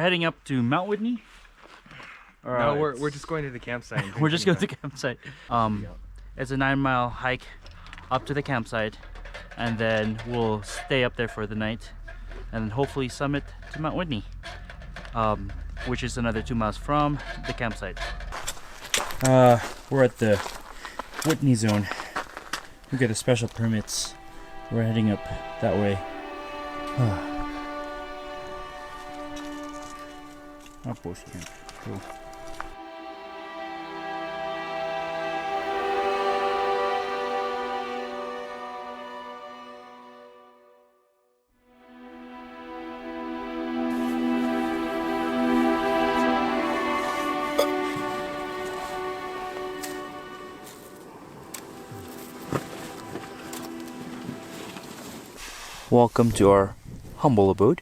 heading up to Mount Whitney. No, we're just going to the campsite. We're just going to the campsite. It's a 9-mile hike up to the campsite, and then we'll stay up there for the night, and then hopefully summit to Mount Whitney, which is another 2 miles from the campsite. We're at the Whitney zone. We got the special permits. We're heading up that way. Cool. Welcome to our humble abode,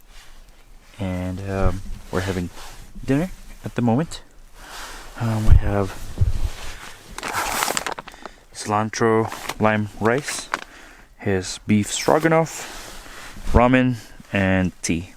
and we're having dinner at the moment. We have cilantro lime rice, his beef stroganoff, ramen, and tea.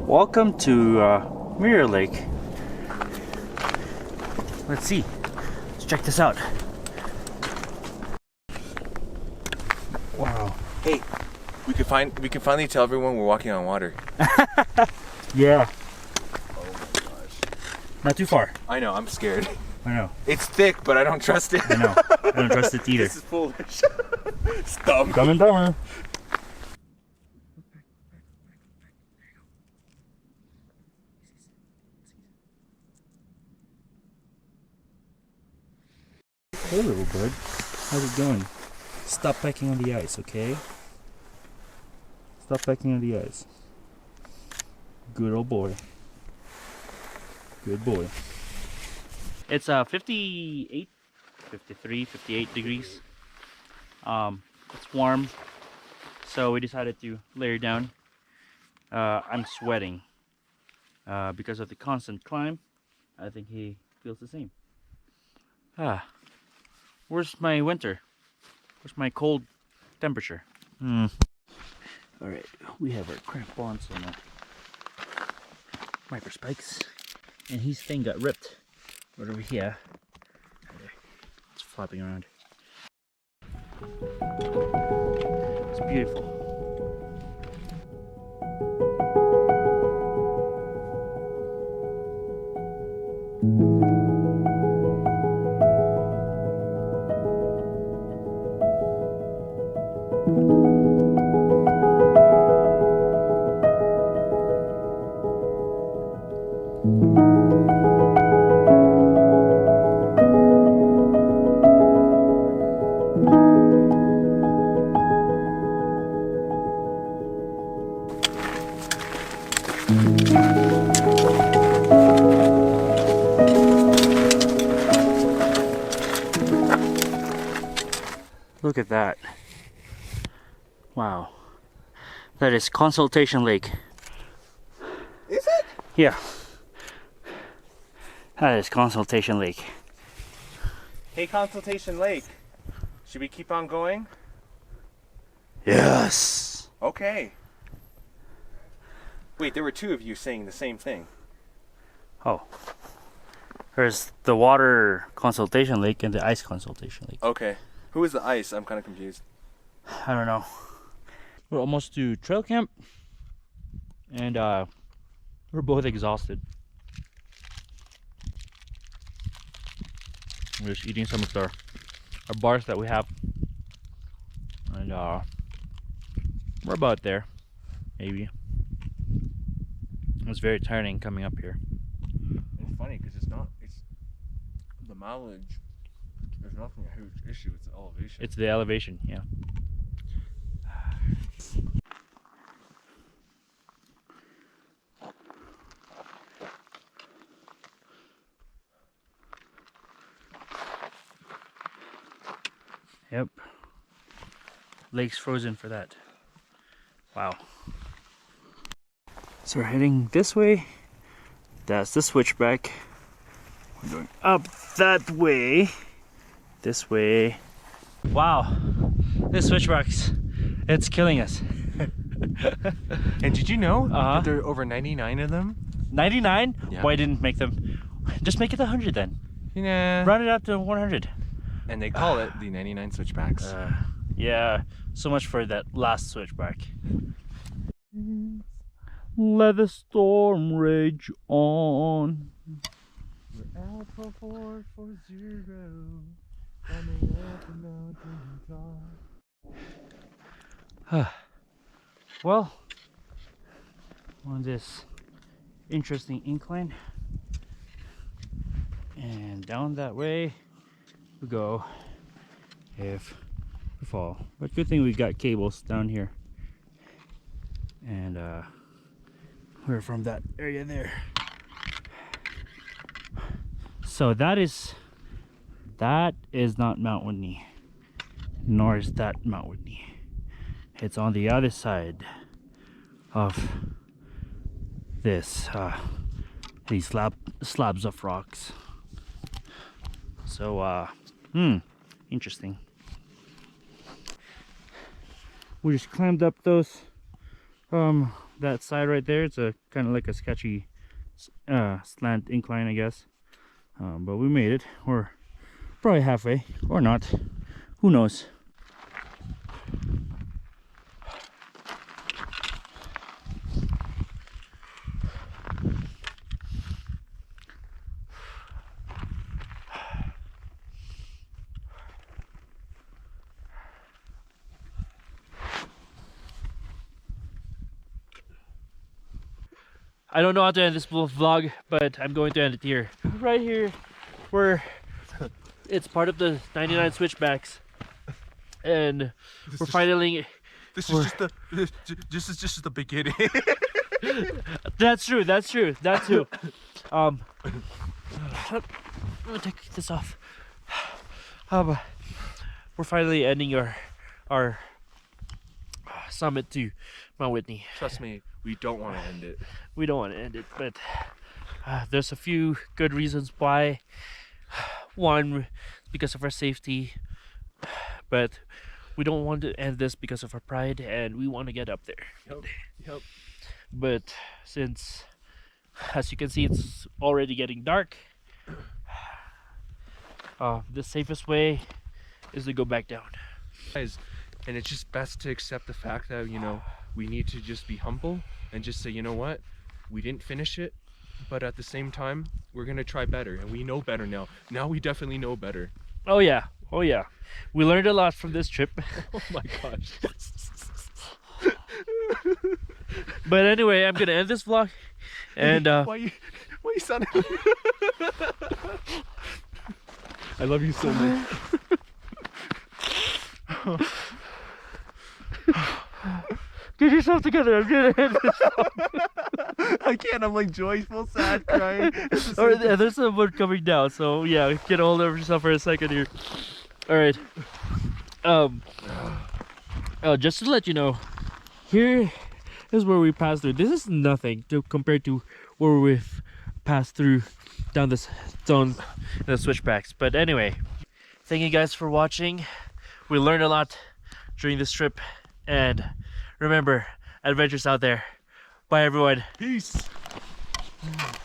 Welcome to Mirror Lake. Let's see. Let's check this out. Wow. Hey, we can finally tell everyone we're walking on water. Yeah. Oh my gosh. Not too far. I know, I'm scared. I know. It's thick, but I don't trust it. I know. I don't trust it either. This is foolish. It's dumb. Dumb and dumber. Hey little bird, how's it going? Stop pecking on the ice, okay? Stop pecking on the ice. Good old boy. Good boy. It's 58, 53, 58 degrees. It's warm, so we decided to layer down. I'm sweating because of the constant climb. I think he feels the same. Where's my winter? Where's my cold temperature? Alright, we have our crampons and micro spikes. And his thing got ripped right over here. It's flapping around. It's beautiful. Look at that. Wow. That is Consultation Lake. Is it? Yeah. That is Consultation Lake. Hey, Consultation Lake. Should we keep on going? Yes. Okay. Wait, there were two of you saying the same thing. Oh. There's the water consultation lake and the ice consultation lake. Okay. Who is the ice? I'm kind of confused. I don't know. We're almost to trail camp. And we're both exhausted. We're just eating some of our bars that we have. And we're about there. Maybe. It's very tiring coming up here. It's funny because it's the mileage. There's nothing a huge issue. It's the elevation. It's the elevation, yeah. Yep. Lake's frozen for that. Wow. So we're heading this way. That's the switchback. We're going up that way. This way. Wow. This switchback's, it's killing us. And did you know that there are over 99 of them? 99? Yeah. Why didn't make them? Just make it 100 then. Yeah. Round it up to 100. And they call it the 99 switchbacks. Yeah, so much for that last switchback. Let the storm rage on. We're Alpha 440, coming up the mountain top. Well, on this interesting incline, and down that way we go if we fall. But good thing we got cables down here, and we're from that area there. So that is not Mount Whitney, nor is that Mount Whitney. It's on the other side of this these slabs of rocks. So interesting. We just climbed up those that side right there. It's a kind of like a sketchy slant incline, I guess, but we made it. We're probably halfway or not, who knows. I don't know how to end this vlog, but I'm going to end it here. Right here, where it's part of the 99 switchbacks, and we're finally. This is just the beginning. That's true. That's true. That too. I'm gonna take this off. We're finally ending our summit to Mount Whitney. Trust me, we don't want to end it. We don't want to end it, but there's a few good reasons why. One, because of our safety, but we don't want to end this because of our pride, and we want to get up there. Yep. But since, as you can see, it's already getting dark, the safest way is to go back down. Guys, and it's just best to accept the fact that, you know, we need to just be humble and just say, you know what, we didn't finish it, but at the same time, we're gonna try better, and we know better now. Now we definitely know better. Oh yeah, we learned a lot from this trip. Oh my gosh. But anyway, I'm gonna end this vlog, and why you sounding I love you so much. get yourself together. I'm gonna end this. I can't. I'm like joyful, sad, crying. Alright, there's someone coming down, so yeah, get a hold of yourself for a second here. Alright. Just to let you know, here is where we passed through. This is nothing compared to where we've passed through down this zone, the switchbacks. But anyway, Thank you guys for watching. We learned a lot during this trip, and remember, adventures out there. Bye everyone. Peace.